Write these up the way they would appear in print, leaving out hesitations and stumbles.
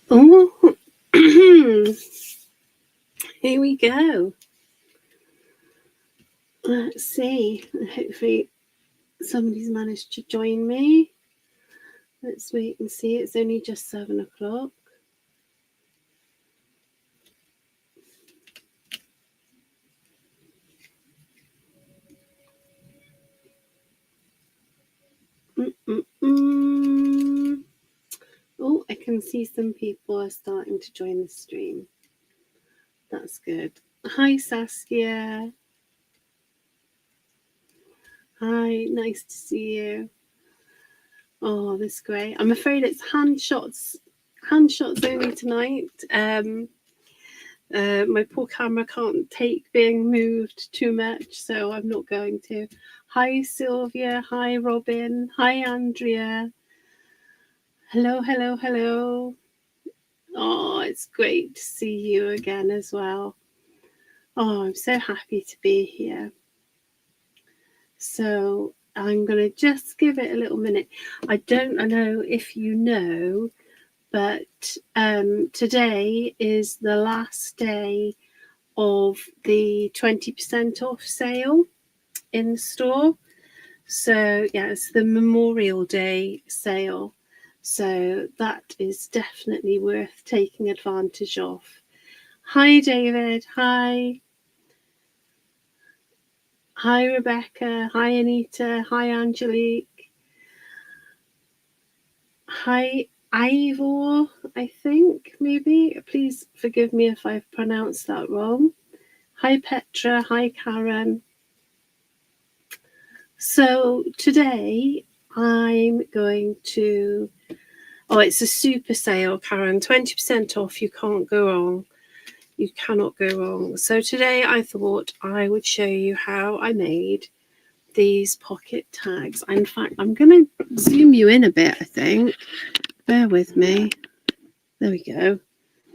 Oh, here we go. Let's see. Hopefully somebody's managed to join me. Let's wait and see. It's only just 7 o'clock. Oh, I can see some people are starting to join the stream. That's good. Hi, Saskia. Hi, nice to see you. Oh, that's great. I'm afraid it's hand shots only tonight. My poor camera can't take being moved too much, so I'm not going to. Hi, Sylvia. Hi, Robin. Hi, Andrea. Hello, hello, hello. Oh, it's great to see you again as well. Oh, I'm so happy to be here. So I'm going to just give it a little minute. I don't know if you know, but today is the last day of the 20% off sale in the store. So yeah, it's the Memorial Day sale. So that is definitely worth taking advantage of. Hi, David. Hi. Hi, Rebecca. Hi, Anita. Hi, Angelique. Hi, Ivor, I think, maybe. Please forgive me if I've pronounced that wrong. Hi, Petra. Hi, Karen. So today I'm going to... Oh, it's a super sale, Karen. 20% off. You can't go wrong. You cannot go wrong. So today I thought I would show you how I made these pocket tags. In fact, I'm going to zoom you in a bit, I think. Bear with me. There we go.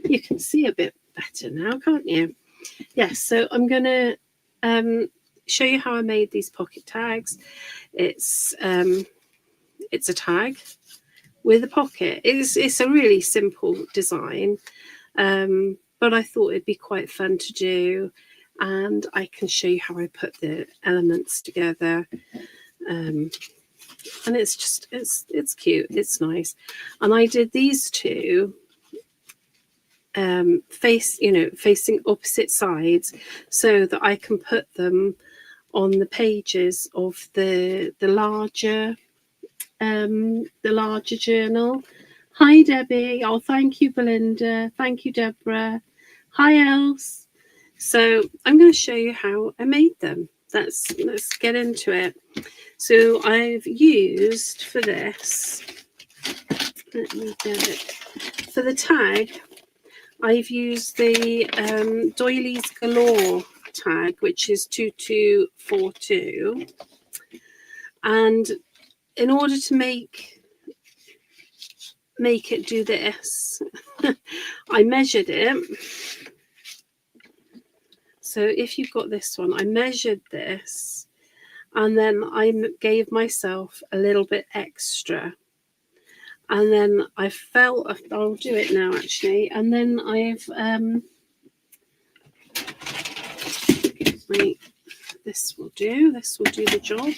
You can see a bit better now, can't you? Yes, so I'm going to show you how I made these pocket tags. It's a tag with a pocket. It's a really simple design, but I thought it'd be quite fun to do, and I can show you how I put the elements together. And it's just it's cute, it's nice. And I did these two facing opposite sides so that I can put them on the pages of the larger journal. Hi, Debbie. Oh, thank you, Belinda. Thank you, Deborah. Hi, Els. So I'm going to show you how I made them. Let's get into it. So I've used for this, let me get it, for the tag, I've used the Doilies Galore tag, which is 2242. And in order to make it do this, I measured it. So if you've got this one, I measured this, and then I gave myself a little bit extra. And then I felt, I'll do it now actually, and then I've, wait, this will do the job.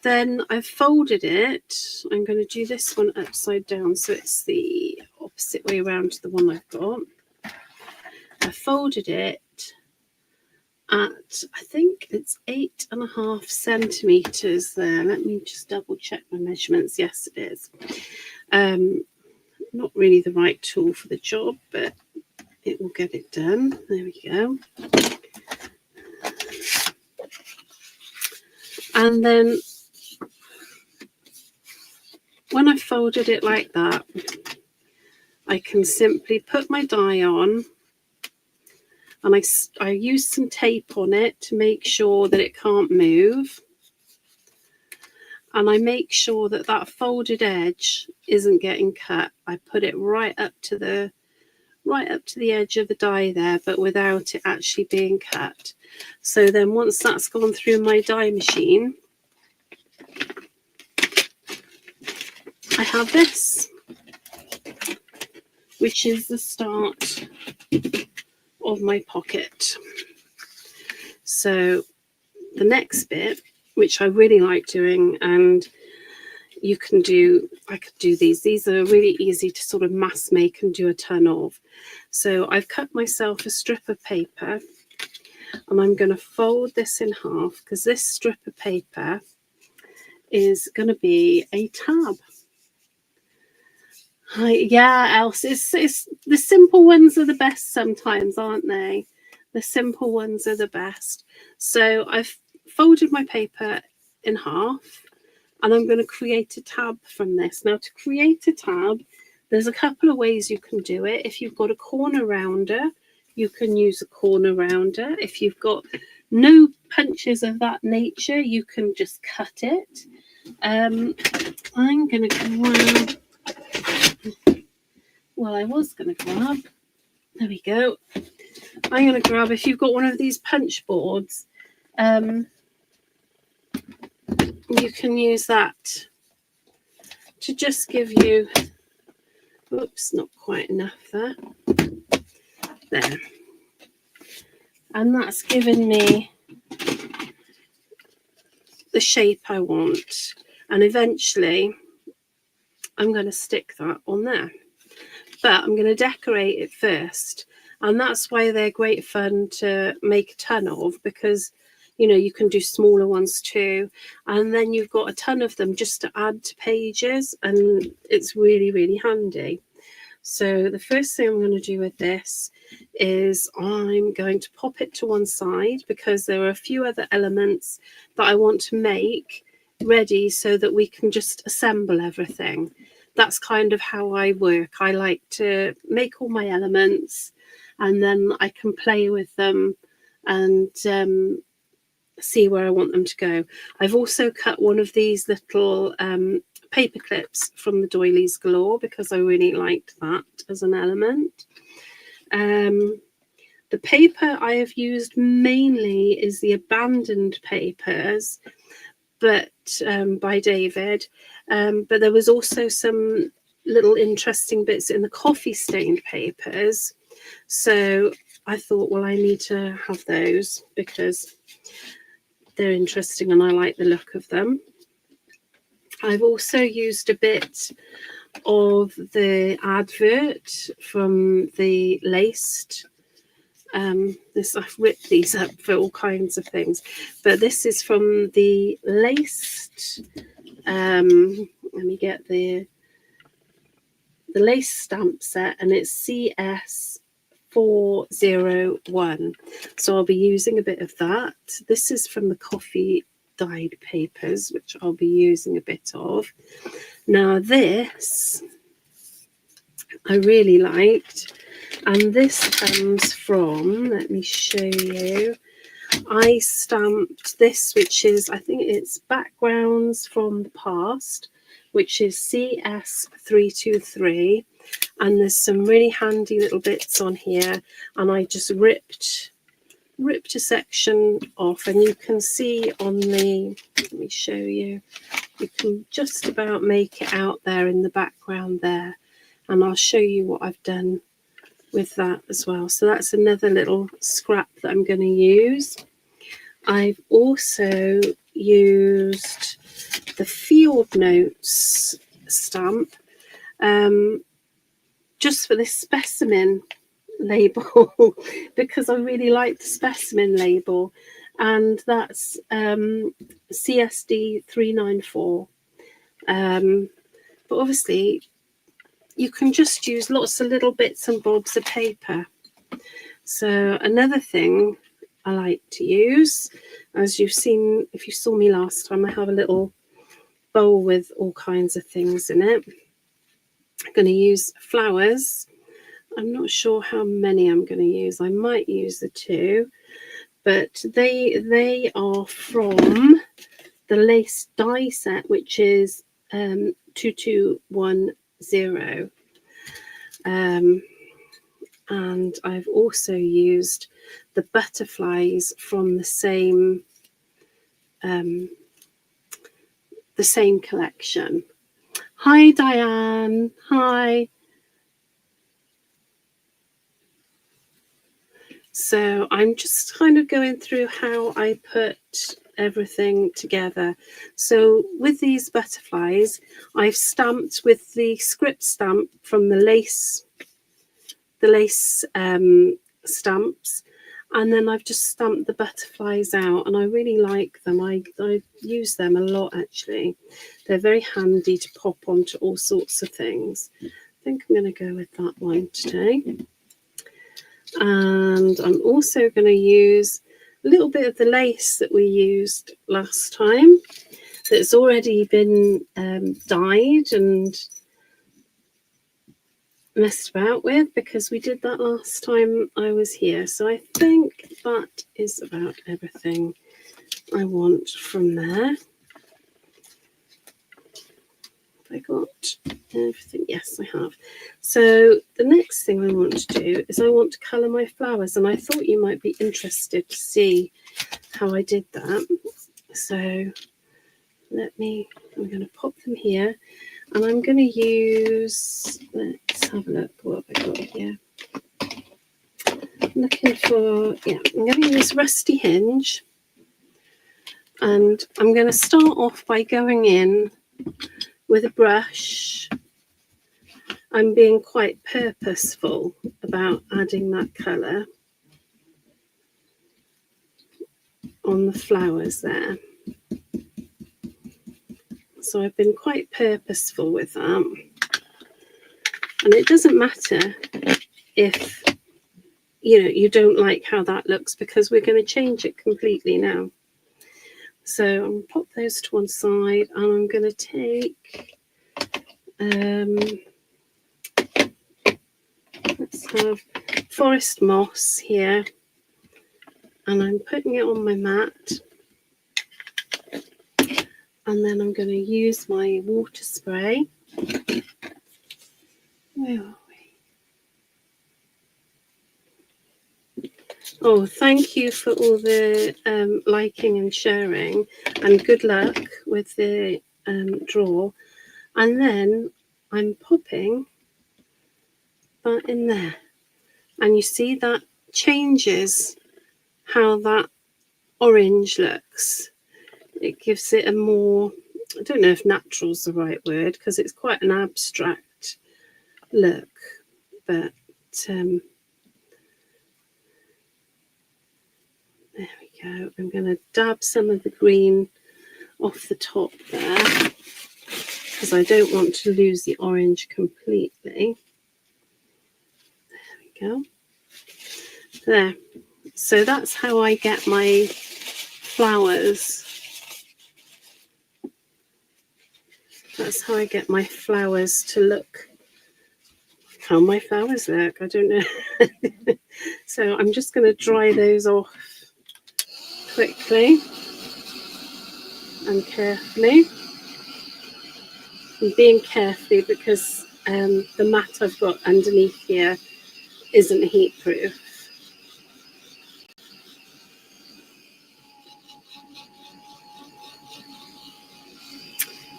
Then I've folded it. I'm going to do this one upside down, so it's the opposite way around to the one I've got. I folded it at, I think it's 8.5 centimeters there. Let me just double check my measurements. Yes, it is. Not really the right tool for the job, but it will get it done. There we go. And then when I folded it like that, I can simply put my die on, and I use some tape on it to make sure that it can't move. And I make sure that that folded edge isn't getting cut. I put it right up to the edge of the die there, but without it actually being cut. So then once that's gone through my die machine, I have this. which is the start of my pocket. So the next bit, which I really like doing, and you can do, I could do these are really easy to sort of mass make and do a ton of. So I've cut myself a strip of paper, and I'm going to fold this in half, because this strip of paper is going to be a tab. Yeah, Else, it's the simple ones are the best sometimes, aren't they? The simple ones are the best. So I've folded my paper in half, and I'm going to create a tab from this. Now, to create a tab, there's a couple of ways you can do it. If you've got a corner rounder, you can use a corner rounder. If you've got no punches of that nature, you can just cut it. I'm going to grab, well, I was going to grab, there we go. I'm going to grab, if you've got one of these punch boards, you can use that to just give you, oops, not quite enough there. There. And that's given me the shape I want. And eventually, I'm going to stick that on there. But I'm going to decorate it first. And that's why they're great fun to make a ton of, because, you know, you can do smaller ones too. And then you've got a ton of them just to add to pages. And it's really, really handy. So the first thing I'm going to do with this is I'm going to pop it to one side, because there are a few other elements that I want to make ready so that we can just assemble everything. That's kind of how I work. I like to make all my elements, and then I can play with them and see where I want them to go. I've also cut one of these little paper clips from the Doilies Galore, because I really liked that as an element. The paper I have used mainly is the Abandoned Papers, but by David. But there was also some little interesting bits in the coffee stained papers. So I thought, well, I need to have those because they're interesting and I like the look of them. I've also used a bit of the advert from the Laced. I've ripped these up for all kinds of things, but this is from the Laced. Let me get the Lace stamp set, and it's CS401. So I'll be using a bit of that. This is from the coffee dyed papers, which I'll be using a bit of. Now this I really liked, and this comes from, let me show you, I stamped this, which is, I think it's Backgrounds from the Past, which is CS323, and there's some really handy little bits on here, and I just ripped a section off, and you can see on the, let me show you, you can just about make it out there in the background there, and I'll show you what I've done with that as well. So that's another little scrap that I'm going to use. I've also used the Field Notes stamp just for this specimen label because I really like the specimen label, and that's CSD 394. But obviously you can just use lots of little bits and bobs of paper. So another thing I like to use, as you've seen, if you saw me last time, I have a little bowl with all kinds of things in it. I'm going to use flowers. I'm not sure how many I'm going to use. I might use the 2, but they are from the Lace die set, which is 2210. And I've also used the butterflies from the same collection. Hi Diane, hi. So I'm just kind of going through how I put everything together. So with these butterflies, I've stamped with the script stamp from the lace stamps, and then I've just stamped the butterflies out, and I really like them. I use them a lot, actually. They're very handy to pop onto all sorts of things. I think I'm going to go with that one today. And I'm also going to use a little bit of the lace that we used last time that's already been dyed and messed about with, because we did that last time I was here. So I think that is about everything I want from there. Have I got everything? Yes, I have. So the next thing I want to do is I want to colour my flowers, and I thought you might be interested to see how I did that. So I'm going to pop them here, and I'm going to use, let's have a look, what have I got here? I'm looking for, I'm going to use Rusty Hinge, and I'm going to start off by going in with a brush. I'm being quite purposeful about adding that colour on the flowers there. So I've been quite purposeful with that. And it doesn't matter if you don't like how that looks, because we're going to change it completely now. So I'm going to pop those to one side, and I'm going to take, let's have forest moss here, and I'm putting it on my mat. And then I'm going to use my water spray. Where are we? Oh, thank you for all the liking and sharing, and good luck with the draw. And then I'm popping that in there, and you see that changes how that orange looks. It gives it a more, I don't know if natural's the right word, because it's quite an abstract look, but there we go. I'm going to dab some of the green off the top there, because I don't want to lose the orange completely. There we go. There. So that's how I get my flowers. That's how I get my flowers to look. How my flowers look, I don't know. So I'm just going to dry those off quickly and carefully. I'm being carefully because the mat I've got underneath here isn't heat proof.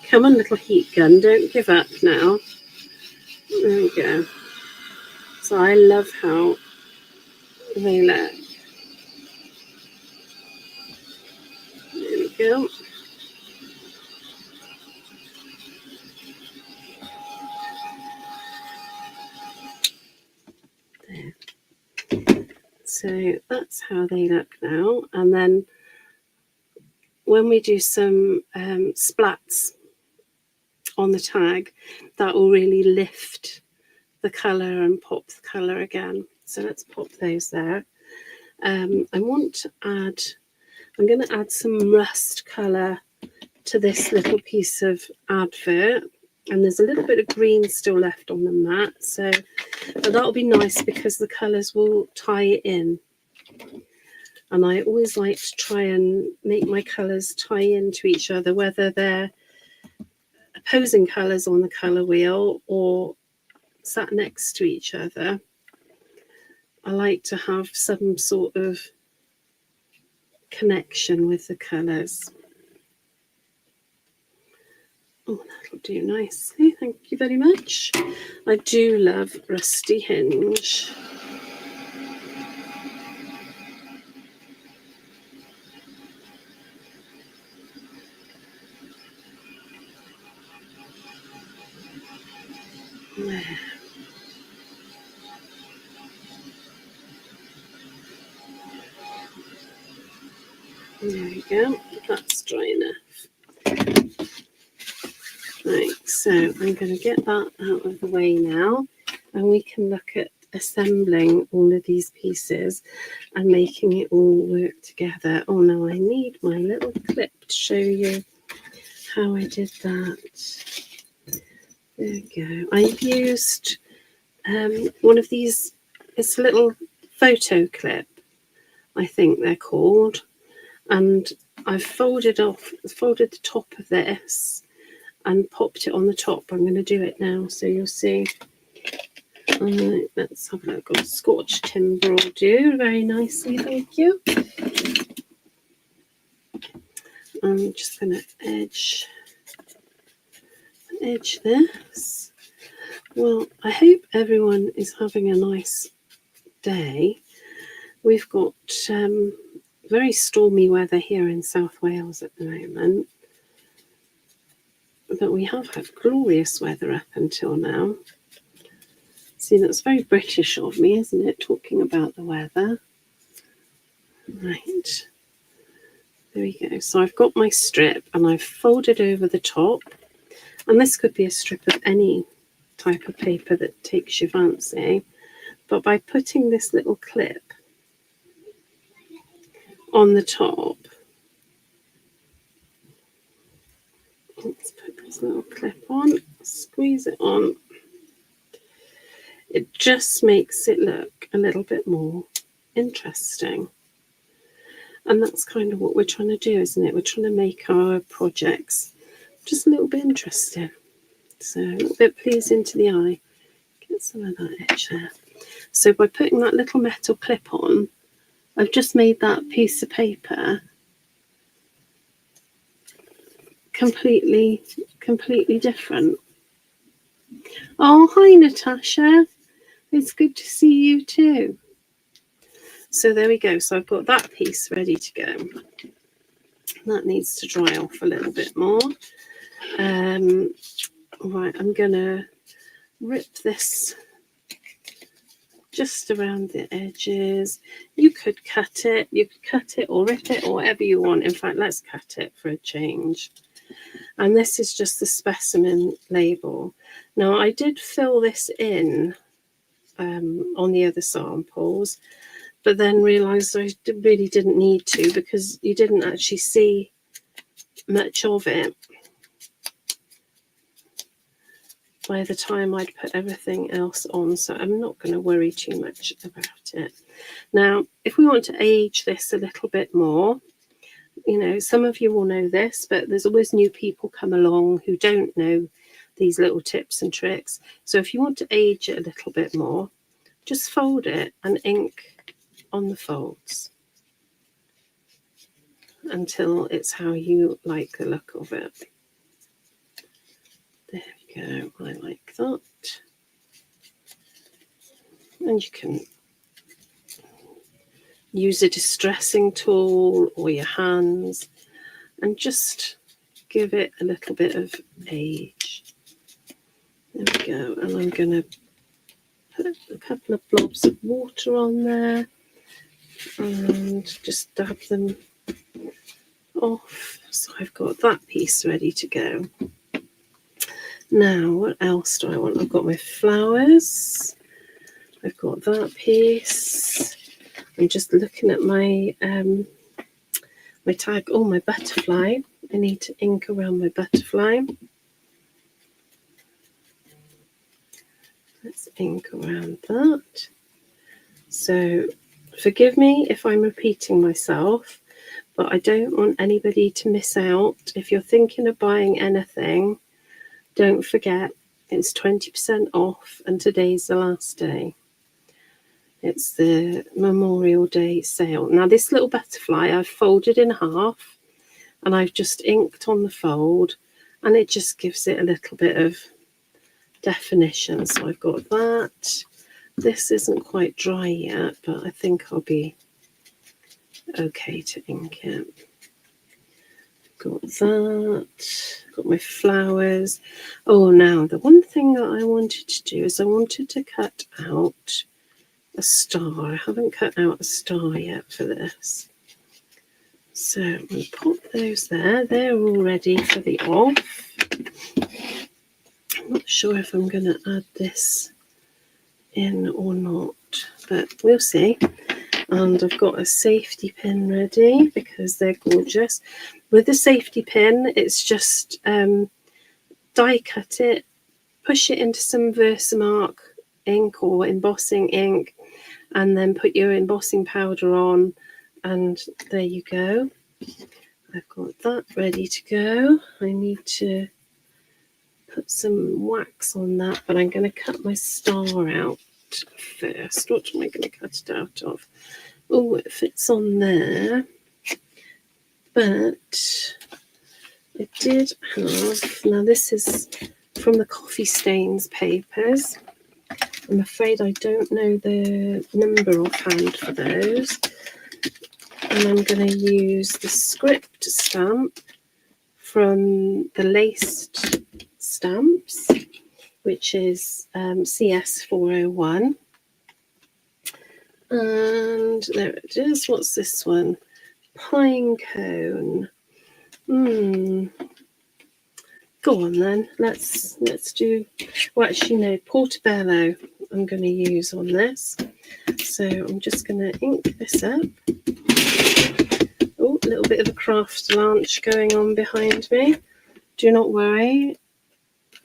Come on, little heat gun, don't give up now. There we go. So I love how they look. There we go. There. So that's how they look now. And then when we do some splats on the tag, that will really lift the colour and pop the colour again. So let's pop those there. I want to add, I'm going to add some rust colour to this little piece of advert, and there's a little bit of green still left on the mat, so that'll be nice because the colours will tie it in. And I always like to try and make my colours tie into each other, whether they're opposing colours on the colour wheel or sat next to each other. I like to have some sort of connection with the colours. Oh, that'll do nicely. Thank you very much. I do love Rusty Hinge. There we go. That's dry enough. Right, so I'm going to get that out of the way now, and we can look at assembling all of these pieces and making it all work together. Oh no, I need my little clip to show you how I did that. There we go. I've used one of these, it's a little photo clip, I think they're called, and I've folded the top of this and popped it on the top. I'm going to do it now so you'll see. Let's have a look. Got Scotch timber will do very nicely, thank you. I'm just going to edge this. Well, I hope everyone is having a nice day. We've got very stormy weather here in South Wales at the moment, but we have had glorious weather up until now. See, that's very British of me, isn't it, talking about the weather? Right, there we go. So I've got my strip and I've folded over the top, and this could be a strip of any type of paper that takes your fancy, but by putting this little clip on the top, let's put this little clip on, squeeze it on, it just makes it look a little bit more interesting. And that's kind of what we're trying to do, isn't it? We're trying to make our projects just a little bit interesting. So a little bit pleasing to the eye. Get some of that edge there. So by putting that little metal clip on, I've just made that piece of paper completely different. Oh, hi Natasha. It's good to see you too. So there we go. So I've got that piece ready to go. That needs to dry off a little bit more. Right, I'm going to rip this just around the edges. You could cut it or rip it or whatever you want. In fact, let's cut it for a change. And this is just the specimen label. Now, I did fill this in on the other samples, but then realised I really didn't need to, because you didn't actually see much of it by the time I'd put everything else on, so I'm not going to worry too much about it. Now, if we want to age this a little bit more, you know, some of you will know this, but there's always new people come along who don't know these little tips and tricks. So if you want to age it a little bit more, just fold it and ink on the folds until it's how you like the look of it. There we go, I like that. And you can use a distressing tool or your hands and just give it a little bit of age. There we go, and I'm going to put a couple of blobs of water on there and just dab them off. So I've got that piece ready to go. Now, what else do I want? I've got my flowers. I've got that piece. I'm just looking at my my tag. Oh, my butterfly. I need to ink around my butterfly. Let's ink around that. So forgive me if I'm repeating myself, but I don't want anybody to miss out. If you're thinking of buying anything, don't forget it's 20% off, and today's the last day. It's the Memorial Day sale. Now, this little butterfly I've folded in half and I've just inked on the fold, and it just gives it a little bit of definition. So I've got that. This isn't quite dry yet, but I think I'll be okay to ink it. got that. Got my flowers. Oh, now the one thing that I wanted to do is I wanted to cut out a star. I haven't cut out a star yet for this. So I'm going to pop those there. They're all ready for the off. I'm not sure if I'm going to add this in or not, but we'll see. And I've got a safety pin ready because they're gorgeous. With the safety pin, it's just die cut it, push it into some Versamark ink or embossing ink, and then put your embossing powder on, and there you go. I've got that ready to go. I need to put some wax on that, but I'm going to cut my star out first. What am I going to cut it out of? Oh, it fits on there, but I did have, now this is from the Coffee Stains papers. I'm afraid I don't know the number offhand for those. And I'm going to use the script stamp from the laced stamps, which is CS401. And there it is. What's this one? Pine cone. Go on then. Let's do. Well, actually, no. Portobello. I'm going to use on this. So I'm just going to ink this up. Oh, a little bit of a craft lunch going on behind me. Do not worry.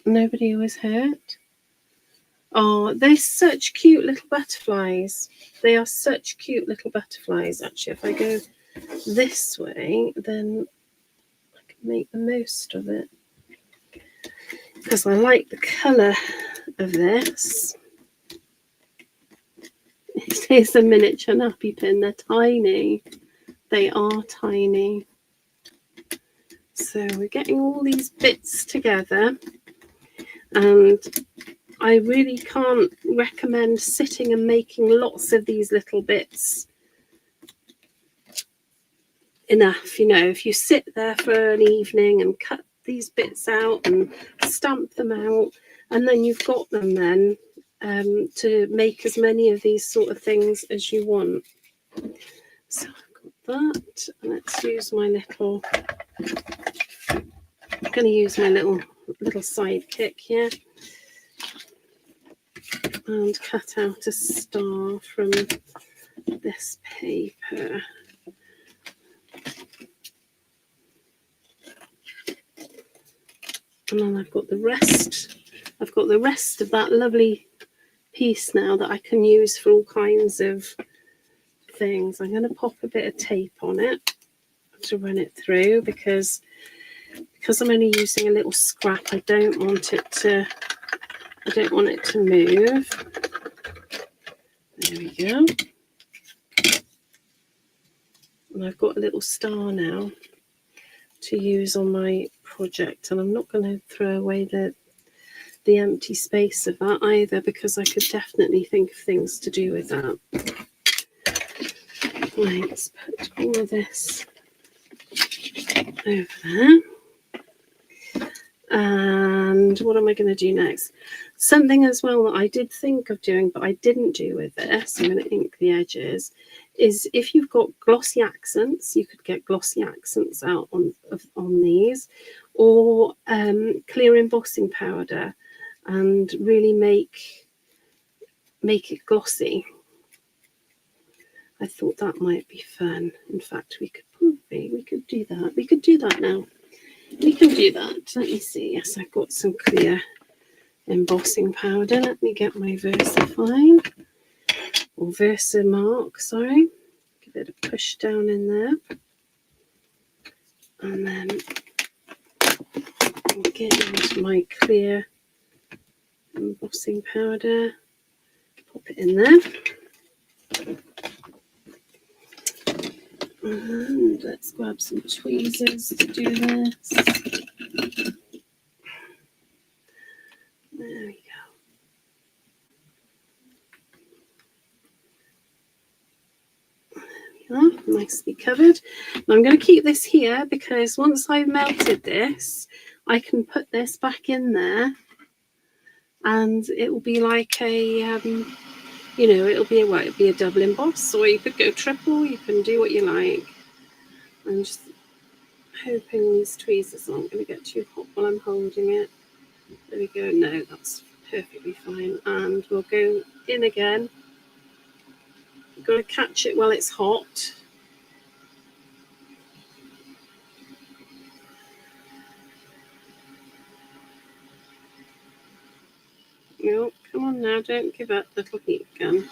Nobody was hurt. Oh, they're such cute little butterflies. They are such cute little butterflies. Actually, if I go this way, then I can make the most of it. Because I like the colour of this. It is a miniature nappy pin. They're tiny. They are tiny. So we're getting all these bits together. And I really can't recommend sitting and making lots of these little bits enough. You know, if you sit there for an evening and cut these bits out and stamp them out, and then you've got them then to make as many of these sort of things as you want. So I've got that. Let's use my little, I'm going to use my little sidekick here and cut out a star from this paper. And then I've got the rest. I've got the rest of that lovely piece now that I can use for all kinds of things. I'm going to pop a bit of tape on it to run it through because I'm only using a little scrap. I don't want it to move. There we go. And I've got a little star now to use on my project, and I'm not going to throw away the empty space of that either, because I could definitely think of things to do with that. Right, let's put all of this over there. And what am I going to do next? Something as well that I did think of doing, but I didn't do with this, I'm going to ink the edges, is if you've got glossy accents, you could get glossy accents out on these, or clear embossing powder, and really make it glossy. I thought that might be fun. In fact, we could do that. We could do that now. We can do that. Let me see. Yes, I've got some clear embossing powder. Let me get my Versafine, or Versamark, sorry. Give it a push down in there. And then get into my clear embossing powder. Pop it in there. And let's grab some tweezers to do this. There we go. There we are, nicely covered. And I'm going to keep this here because once I've melted this, I can put this back in there and it will be like a, you know, it'll be a double emboss, or you could go triple, you can do what you like. I'm just hoping these tweezers aren't going to get too hot while I'm holding it. There we go. No, that's perfectly fine. And we'll go in again. You've got to catch it while it's hot. No, come on now, don't give up, little heat gun.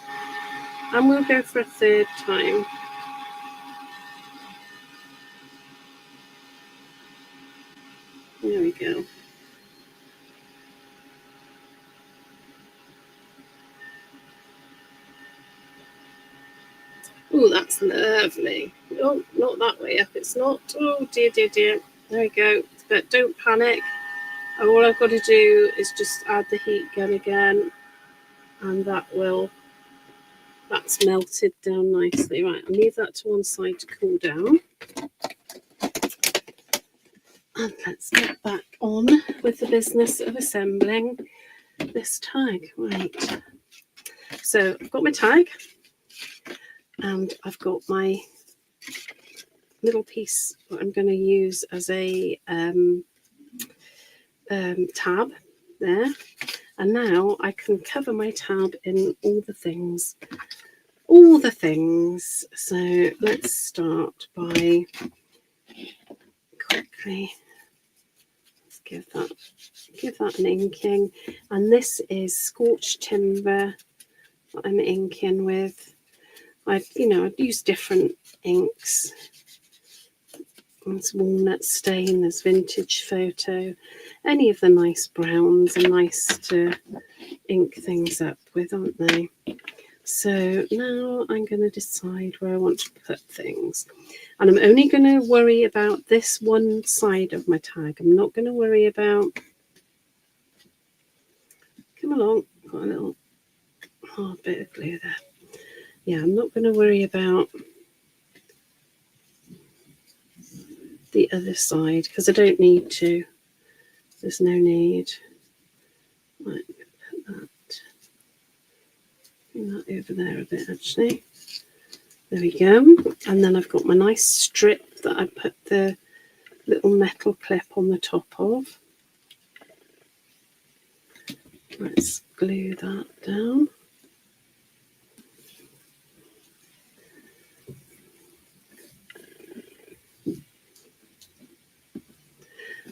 And we'll go for a third time. There we go. Oh, that's lovely. Oh, not that way up, it's not. Oh, dear, dear, dear. There we go. But don't panic. All I've got to do is just add the heat gun again, and that's melted down nicely. Right, I'll leave that to one side to cool down. And let's get back on with the business of assembling this tag. Right, so I've got my tag and I've got my little piece that I'm going to use as a tab there. And now I can cover my tab in all the things. So let's start by quickly give that an inking, and this is scorched timber that I'm inking with. I've used different inks. There's walnut stain, there's vintage photo, any of the nice browns are nice to ink things up with, aren't they? So now I'm going to decide where I want to put things. And I'm only going to worry about this one side of my tag. I'm not going to worry about... Come along. Got a little hard bit of glue there. Yeah, I'm not going to worry about the other side because I don't need to. There's no need. Right, put that over there a bit actually. There we go. And then I've got my nice strip that I put the little metal clip on the top of. Let's glue that down.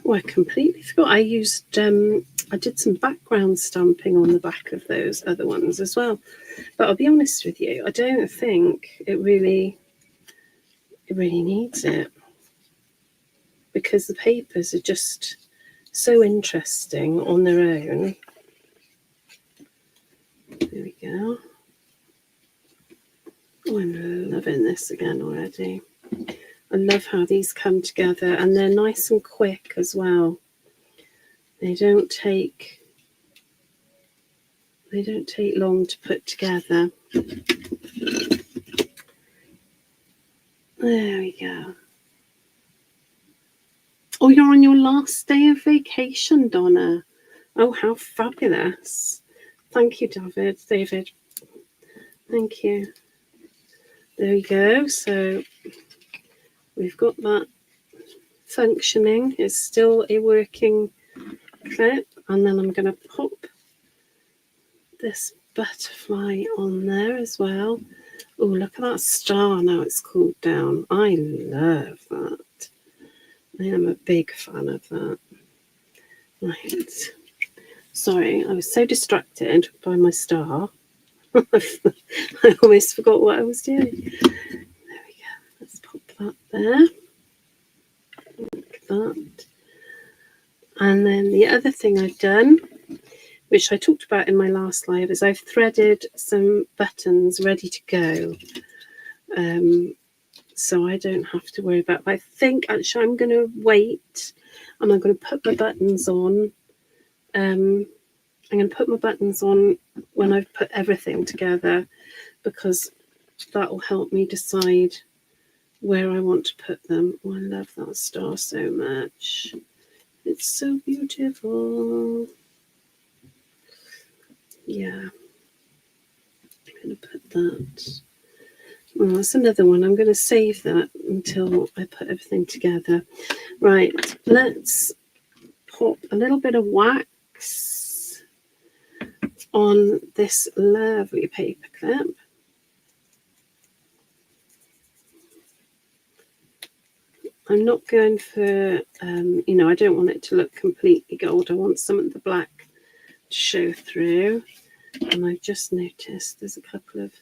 Oh, I completely forgot. I used, I did some background stamping on the back of those other ones as well. But I'll be honest with you, I don't think it really needs it, because the papers are just so interesting on their own. There we go. Oh, I'm loving this again already. I love how these come together, and they're nice and quick as well. They don't take long to put together. There we go. Oh, you're on your last day of vacation, Donna. Oh, how fabulous. Thank you, David. Thank you. There we go. So we've got that functioning. It's still a working clip. And then I'm going to pop this butterfly on there as well. Oh, look at that star now it's cooled down. I love that. I am a big fan of that. Right. Sorry, I was so distracted by my star. I almost forgot what I was doing. There we go. Let's pop that there. Like that. And then the other thing I've done, which I talked about in my last live, is I've threaded some buttons ready to go. So I don't have to worry about it. I think actually I'm going to wait and I'm going to put my buttons on. I'm going to put my buttons on when I've put everything together, because that will help me decide where I want to put them. Oh, I love that star so much. It's so beautiful. Yeah, I'm going to put that. Oh, that's another one. I'm going to save that until I put everything together. Right, let's pop a little bit of wax on this lovely paper clip. I'm not going for, you know, I don't want it to look completely gold. I want some of the black to show through. And I've just noticed there's a couple of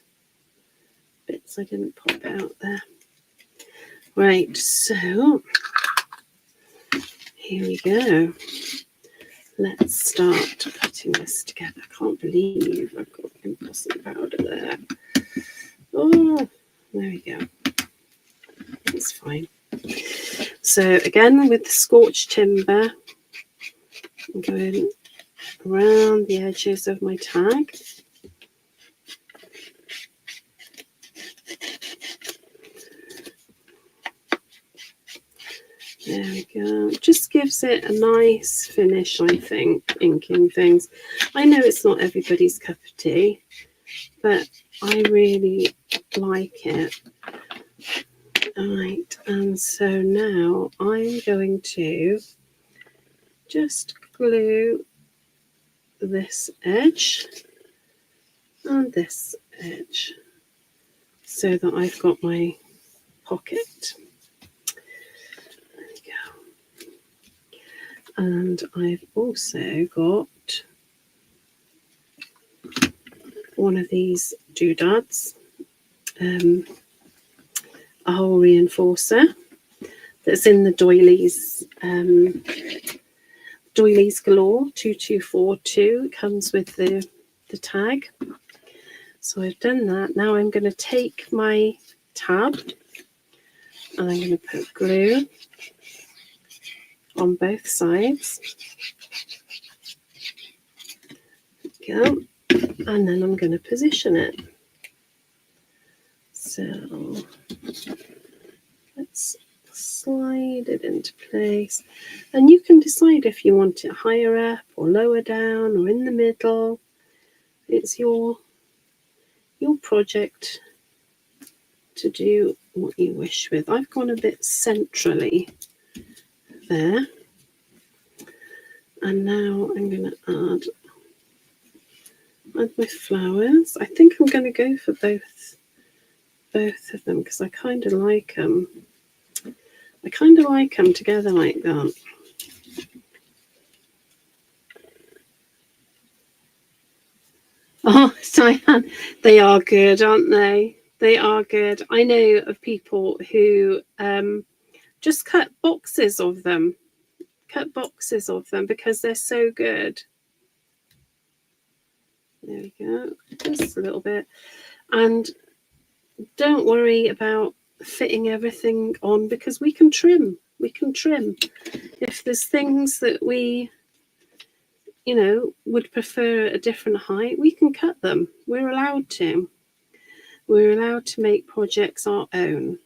bits I didn't pop out there. Right, so here we go. Let's start putting this together. I can't believe I've got embossing powder there. Oh, there we go. That's fine. So again, with the scorched timber, I'm going around the edges of my tag. There we go. It just gives it a nice finish, I think, inking things. I know it's not everybody's cup of tea, but I really like it. All right, and so now I'm going to just glue this edge and this edge so that I've got my pocket. There we go. And I've also got one of these doodads, a hole reinforcer that's in the doilies, doilies galore 2242. It comes with the tag. So I've done that. Now I'm going to take my tab and I'm going to put glue on both sides. There we go. And then I'm going to position it. So let's slide it into place. And you can decide if you want it higher up or lower down or in the middle. It's your project to do what you wish with. I've gone a bit centrally there. And now I'm going to add my flowers. I think I'm going to go for both of them because I kind of like them. I kind of like them together like that. Oh, Diane, they are good, aren't they? They are good. I know of people who just cut boxes of them. Cut boxes of them because they're so good. There we go. Just a little bit. And don't worry about fitting everything on because we can trim. We can trim. If there's things that we, you know, would prefer a different height, we can cut them. We're allowed to. We're allowed to make projects our own.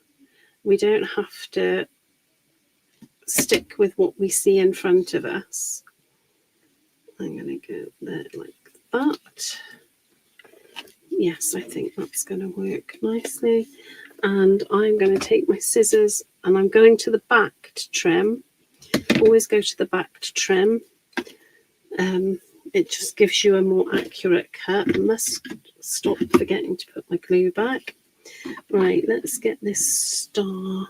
We don't have to stick with what we see in front of us. I'm going to go there like that. Yes, I think that's going to work nicely. And I'm going to take my scissors and I'm going to the back to trim. Always go to the back to trim. It just gives you a more accurate cut. I must stop forgetting to put my glue back. Right, let's get this star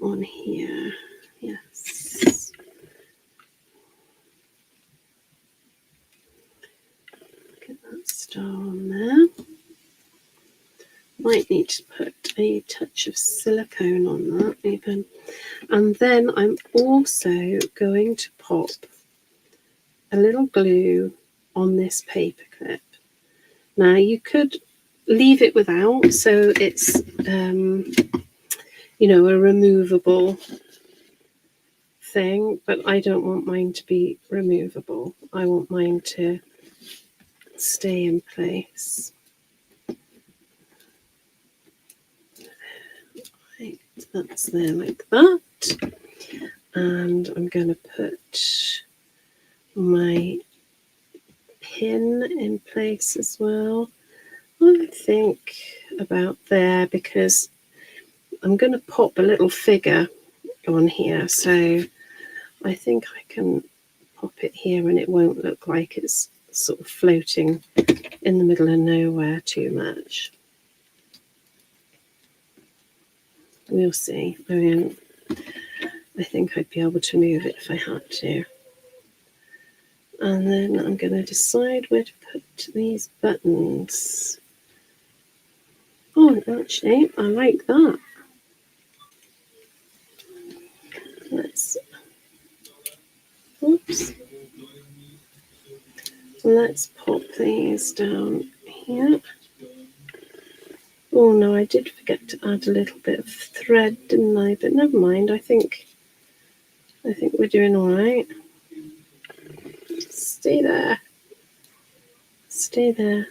on here. Yes. Get that star on there. Might need to put a touch of silicone on that even. And then I'm also going to pop a little glue on this paper clip. Now you could leave it without, so it's you know, a removable thing, but I don't want mine to be removable. I want mine to stay in place. That's there like that. And I'm going to put my pin in place as well. I think about there, because I'm going to pop a little figure on here, so I think I can pop it here and it won't look like it's sort of floating in the middle of nowhere too much. We'll see. I mean, I think I'd be able to move it if I had to. And then I'm going to decide where to put these buttons. Oh, actually, I like that. Let's pop these down here. Oh no, I did forget to add a little bit of thread, didn't I? But never mind. I think we're doing all right. Stay there. Stay there.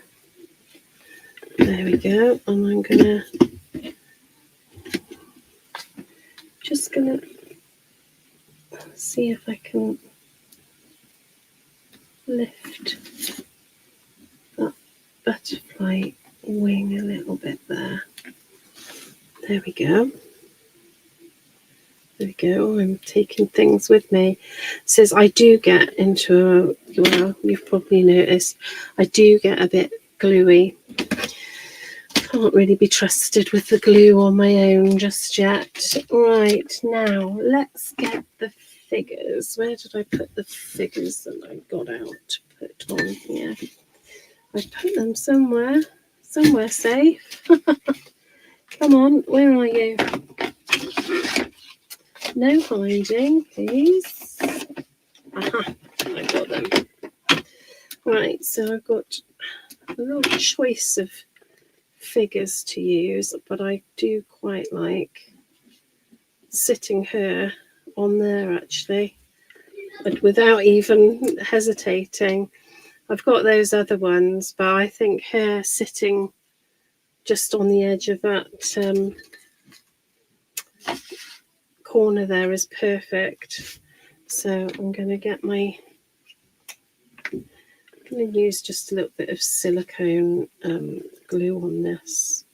There we go. And I'm just gonna see if I can lift that butterfly wing a little bit there. There we go. There we go. I'm taking things with me. It says I do get into well, you've probably noticed, I do get a bit gluey. Can't really be trusted with the glue on my own just yet. Right, now let's get the figures. Where did I put the figures that I got out to put on here? I put them somewhere safe. Come on, where are you? No hiding, please. Aha, I got them. Right, so I've got a little choice of figures to use, but I do quite like sitting her on there actually, but without even hesitating. I've got those other ones, but I think her sitting just on the edge of that corner there is perfect. So I'm going to get my, I'm going to use just a little bit of silicone glue on this.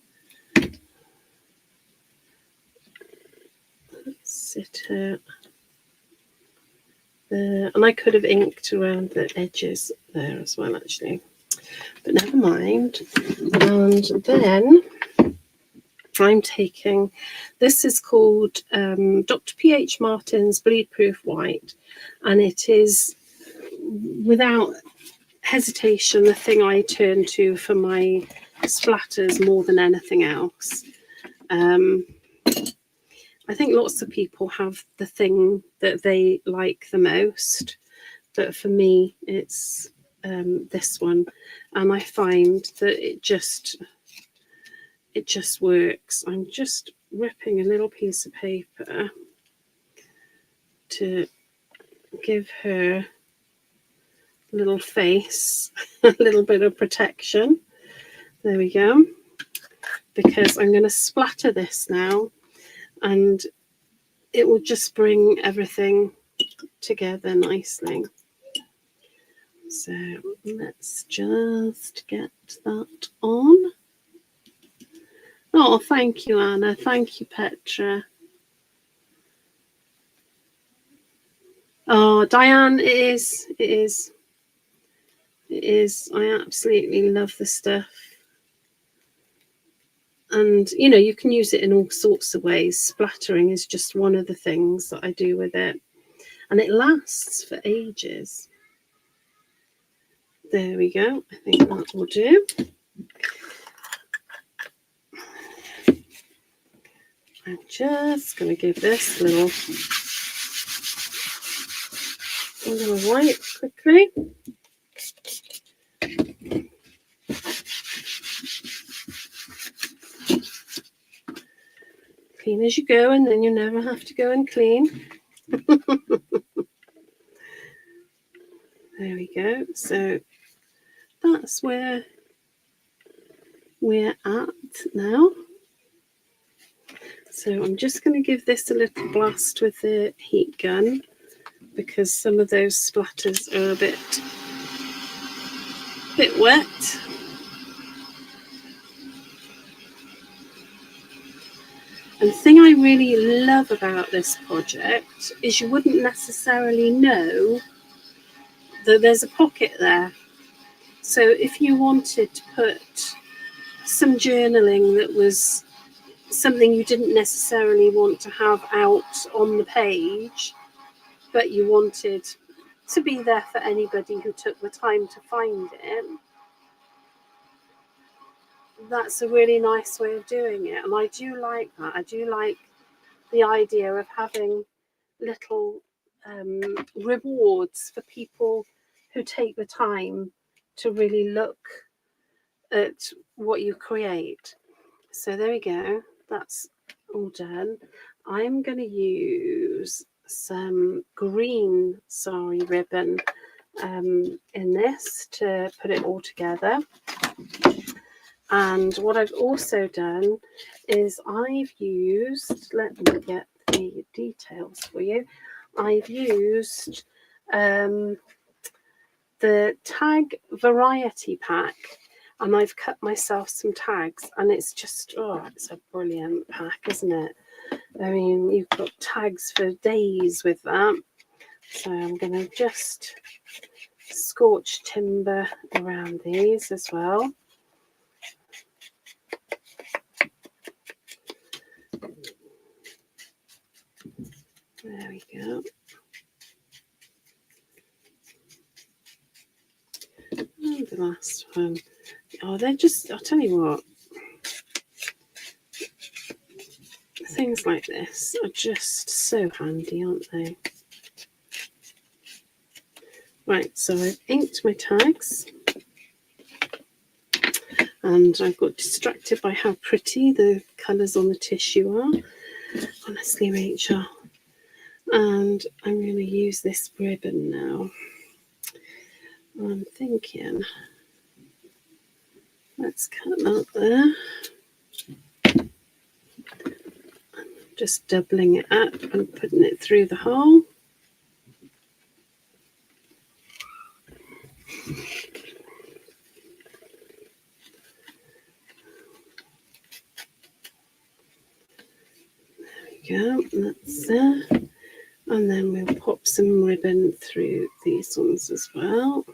Let's sit her there, and I could have inked around the edges there as well actually, but never mind. And then I'm taking, this is called Dr. P.H. Martin's Bleed Proof White, and it is without hesitation the thing I turn to for my splatters more than anything else. I think lots of people have the thing that they like the most, but for me it's this one, and I find that it just works. I'm just ripping a little piece of paper to give her a little face, a little bit of protection. There we go. Because I'm going to splatter this now, and it will just bring everything together nicely. So let's just get that on. Oh, thank you, Anna. Thank you, Petra. Oh, Diane, it is. It is. It is. I absolutely love the stuff. And, you know, you can use it in all sorts of ways. Splattering is just one of the things that I do with it. And it lasts for ages. There we go. I think that will do. I'm just going to give this a little wipe quickly. Clean as you go, and then you never have to go and clean. There we go. So that's where we're at now. So I'm just going to give this a little blast with the heat gun, because some of those splatters are a bit wet. And the thing I really love about this project is you wouldn't necessarily know that there's a pocket there. So if you wanted to put some journaling that was something you didn't necessarily want to have out on the page, but you wanted to be there for anybody who took the time to find it, that's a really nice way of doing it. And I do like that. I do like the idea of having little rewards for people who take the time to really look at what you create. So there we go. That's all done. I'm going to use some green sari ribbon in this to put it all together. And what I've also done is I've used, let me get the details for you. I've used the tag variety pack, and I've cut myself some tags, and it's just, oh, it's a brilliant pack, isn't it? I mean, you've got tags for days with that. So I'm going to just scorch timber around these as well. There we go. And the last one. Oh, they're just, I'll tell you what, things like this are just so handy, aren't they? Right, so I've inked my tags, and I got distracted by how pretty the colours on the tissue are. Honestly, Rachel. And I'm going to use this ribbon now. I'm thinking, let's cut that there. Just doubling it up and putting it through the hole. There we go, that's there. And then we'll pop some ribbon through these ones as well.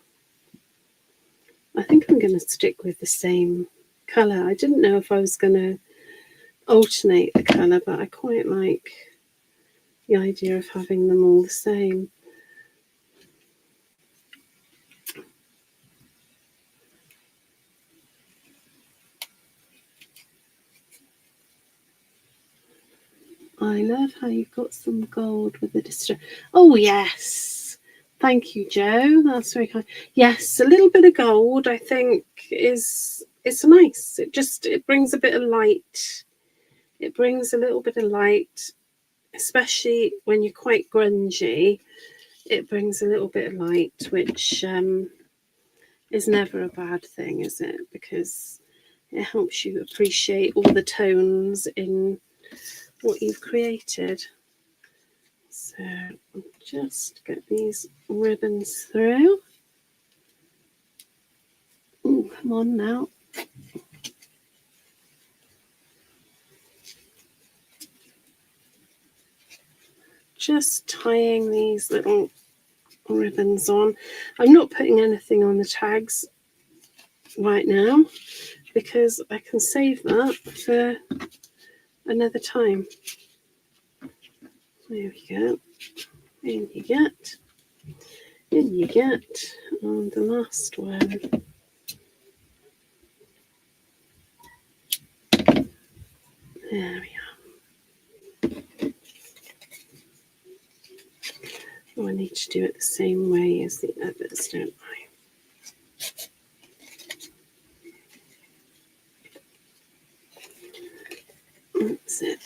I think I'm going to stick with the same colour. I didn't know if I was going to alternate the colour, but I quite like the idea of having them all the same. I love how you've got some gold with the distress. Oh, yes. Thank you, Joe. That's very kind. Yes, a little bit of gold, I think, it's nice. It brings a bit of light. It brings a little bit of light, especially when you're quite grungy. It brings a little bit of light, which is never a bad thing, is it? Because it helps you appreciate all the tones in what you've created. So I'll just get these ribbons through. Oh, come on now. Just tying these little ribbons on. I'm not putting anything on the tags right now because I can save that for another time. There we go. In you get. In you get. And the last one. There we are. Oh, I need to do it the same way as the others, don't I? That's it.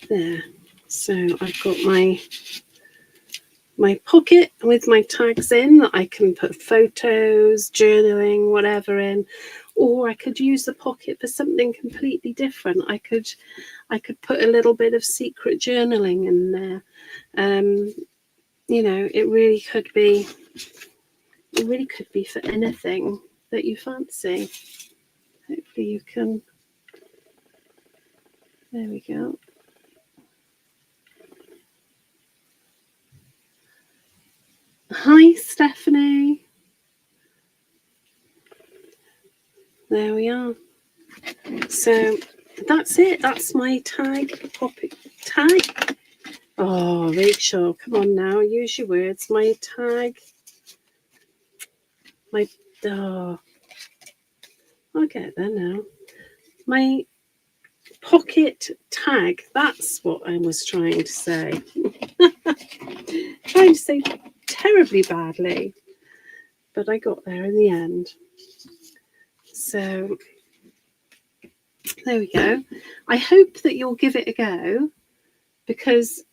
There. So I've got my pocket with my tags in that I can put photos, journaling, whatever in, or I could use the pocket for something completely different. I could put a little bit of secret journaling in there. You know, it really could be for anything that you fancy. Hopefully you can. There we go. Hi, Stephanie. There we are. So that's it. That's my tag. Poppy tag. Oh, Rachel, come on now. Use your words. My tag. My. Oh, I'll get there now. My pocket tag. That's what I was trying to say. Trying to say terribly badly, but I got there in the end. So there we go. I hope that you'll give it a go, because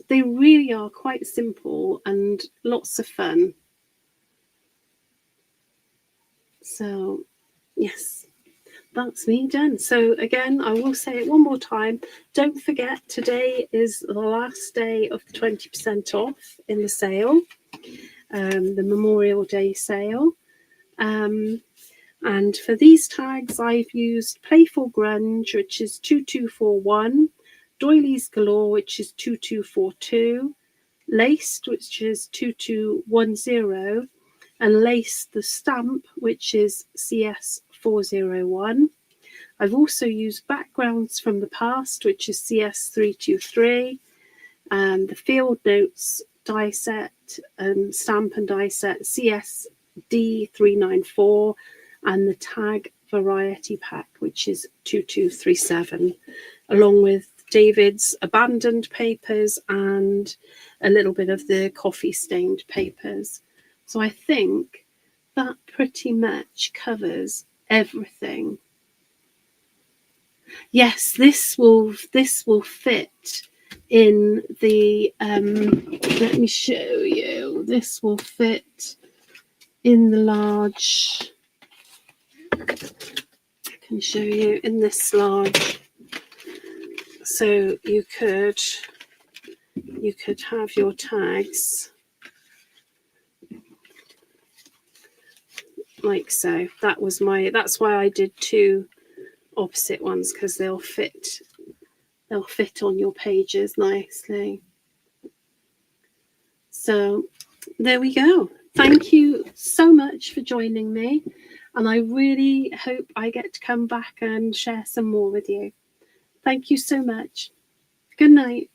they really are quite simple and lots of fun. So yes, that's me done. So again, I will say it one more time. Don't forget, today is the last day of the 20% off in the sale, the Memorial Day sale. And for these tags, I've used Playful Grunge, which is 2241, Doilies Galore, which is 2242, Laced, which is 2210, and Lace the Stamp, which is CS401. I've also used Backgrounds from the Past, which is CS323, and the Field Notes die set and stamp and die set CSD394, and the Tag Variety Pack, which is 2237, along with David's abandoned papers and a little bit of the coffee stained papers. So I think that pretty much covers everything. Yes, this will fit in the let me show you. This will fit in the large. I can show you in this large. So you could have your tags like so. That's why I did two opposite ones, because they'll fit on your pages nicely. So there we go. Thank you so much for joining me, and I really hope I get to come back and share some more with you. Thank you so much. Good night.